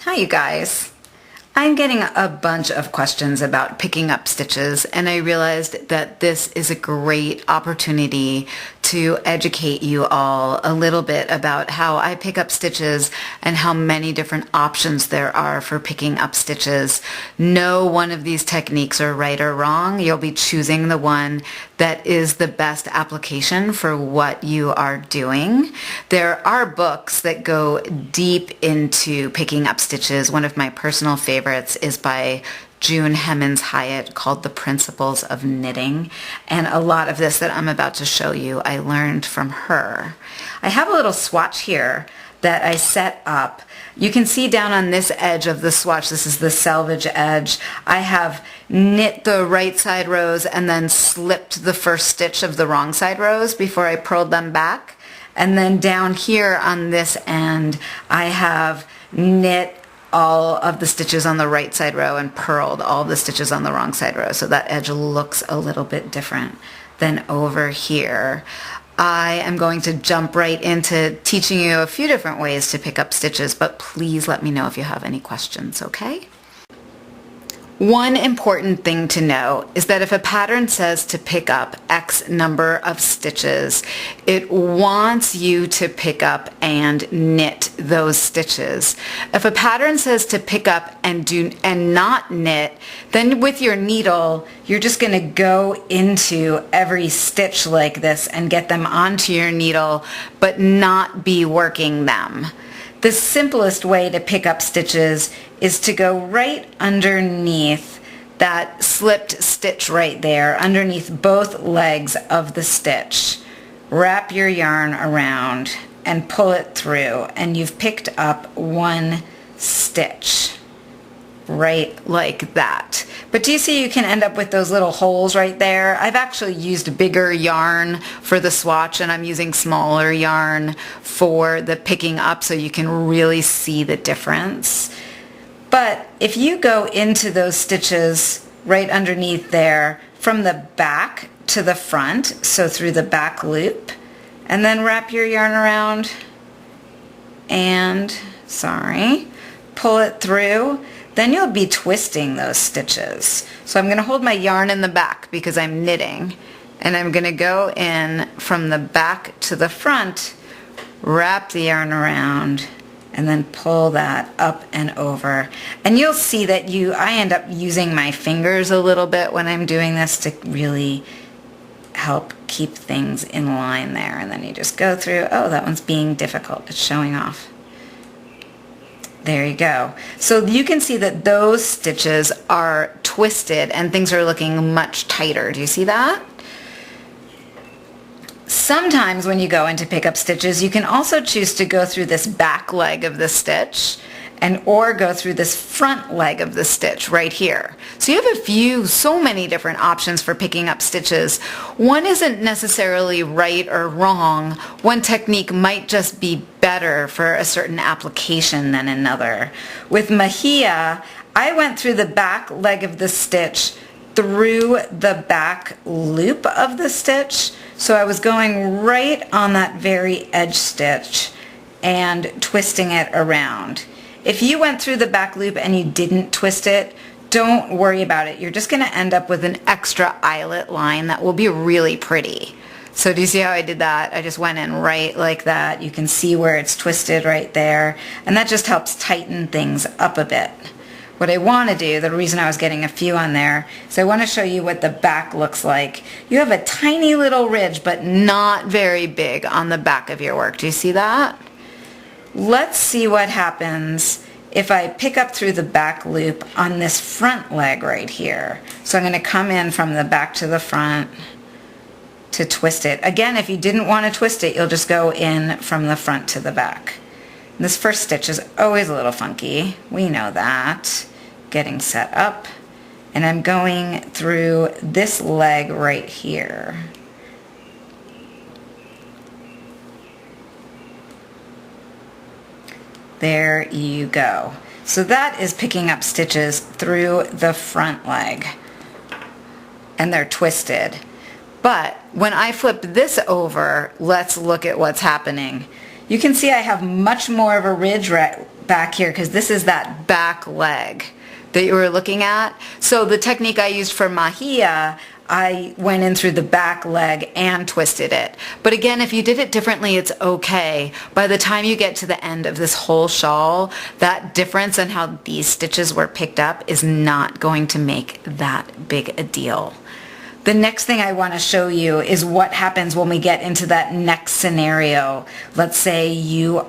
Hi you guys. I'm getting a bunch of questions about picking up stitches, and I realized that this is a great opportunity to educate you all a little bit about how I pick up stitches and how many different options there are for picking up stitches. No one of these techniques are right or wrong. You'll be choosing the one that is the best application for what you are doing. There are books that go deep into picking up stitches. One of my personal favorites is by June Hemmons Hyatt, called The Principles of Knitting, and a lot of this that I'm about to show you I learned from her. I have a little swatch here that I set up. You can see down on this edge of the swatch, this is the selvage edge, I have knit the right side rows and then slipped the first stitch of the wrong side rows before I purled them back. And then down here on this end, I have knit all of the stitches on the right side row and purled all the stitches on the wrong side row, so that edge looks a little bit different than over here. I am going to jump right into teaching you a few different ways to pick up stitches, but please let me know if you have any questions, okay? One important thing to know is that if a pattern says to pick up X number of stitches, it wants you to pick up and knit those stitches. If a pattern says to pick up and not knit, then with your needle, you're just going to go into every stitch like this and get them onto your needle, but not be working them. The simplest way to pick up stitches is to go right underneath that slipped stitch right there, underneath both legs of the stitch. Wrap your yarn around and pull it through, and you've picked up one stitch right like that. But do you see you can end up with those little holes right there? I've actually used bigger yarn for the swatch, and I'm using smaller yarn for the picking up so you can really see the difference. But if you go into those stitches right underneath there from the back to the front, so through the back loop, and then wrap your yarn around and, pull it through, then you'll be twisting those stitches. So I'm going to hold my yarn in the back because I'm knitting, and I'm going to go in from the back to the front, wrap the yarn around, and then pull that up and over. And you'll see that I end up using my fingers a little bit when I'm doing this to really help keep things in line there. And then you just go through, oh, that one's being difficult, it's showing off. There you go. So you can see that those stitches are twisted and things are looking much tighter. Do you see that? Sometimes when you go in to pick up stitches, you can also choose to go through this back leg of the stitch or go through this front leg of the stitch right here. So you have so many different options for picking up stitches. One isn't necessarily right or wrong. One technique might just be better for a certain application than another. With Mahia, I went through the back leg of the stitch through the back loop of the stitch. So I was going right on that very edge stitch and twisting it around. If you went through the back loop and you didn't twist it, don't worry about it. You're just going to end up with an extra eyelet line that will be really pretty. So do you see how I did that? I just went in right like that. You can see where it's twisted right there. And that just helps tighten things up a bit. What I want to do, the reason I was getting a few on there, is I want to show you what the back looks like. You have a tiny little ridge, but not very big on the back of your work. Do you see that? Let's see what happens if I pick up through the back loop on this front leg right here. So I'm going to come in from the back to the front to twist it. Again, if you didn't want to twist it, you'll just go in from the front to the back. And this first stitch is always a little funky. We know that. Getting set up. And I'm going through this leg right here. There you go. So that is picking up stitches through the front leg. And they're twisted. But when I flip this over, let's look at what's happening. You can see I have much more of a ridge right back here because this is that back leg that you were looking at. So the technique I used for mahia, I went in through the back leg and twisted it. But again, if you did it differently, it's okay. By the time you get to the end of this whole shawl, that difference in how these stitches were picked up is not going to make that big a deal. The next thing I want to show you is what happens when we get into that next scenario. Let's say you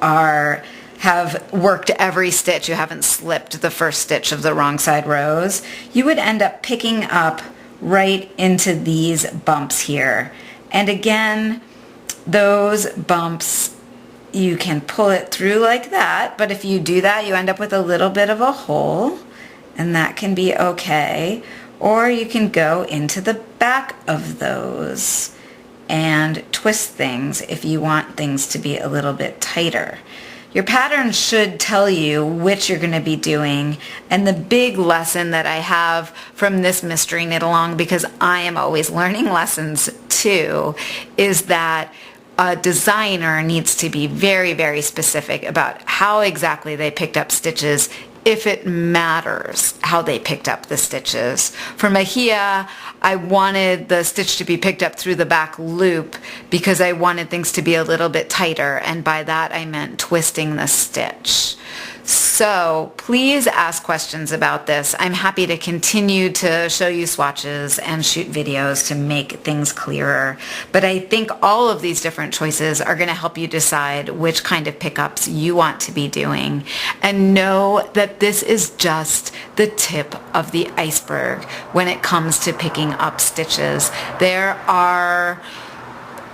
have worked every stitch, you haven't slipped the first stitch of the wrong side rows. You would end up picking up right into these bumps here. And again, those bumps, you can pull it through like that, but if you do that, you end up with a little bit of a hole, and that can be okay. Or you can go into the back of those and twist things if you want things to be a little bit tighter. Your pattern should tell you which you're going to be doing, and the big lesson that I have from this Mystery Knit Along, because I am always learning lessons too, is that a designer needs to be very, very specific about how exactly they picked up stitches, if it matters how they picked up the stitches. For mahia, I wanted the stitch to be picked up through the back loop because I wanted things to be a little bit tighter, and by that I meant twisting the stitch. So please ask questions about this. I'm happy to continue to show you swatches and shoot videos to make things clearer. But I think all of these different choices are going to help you decide which kind of pickups you want to be doing. And know that this is just the tip of the iceberg when it comes to picking up stitches. There are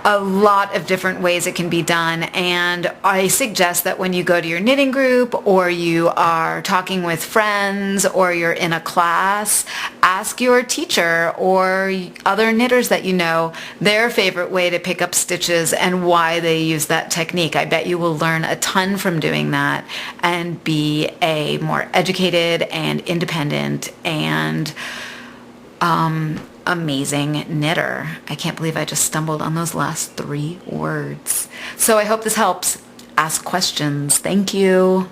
a lot of different ways it can be done, and I suggest that when you go to your knitting group, or you are talking with friends, or you're in a class, ask your teacher or other knitters that you know their favorite way to pick up stitches and why they use that technique. I bet you will learn a ton from doing that and be a more educated and independent and amazing knitter. I can't believe I just stumbled on those last 3 words. So I hope this helps. Ask questions. Thank you.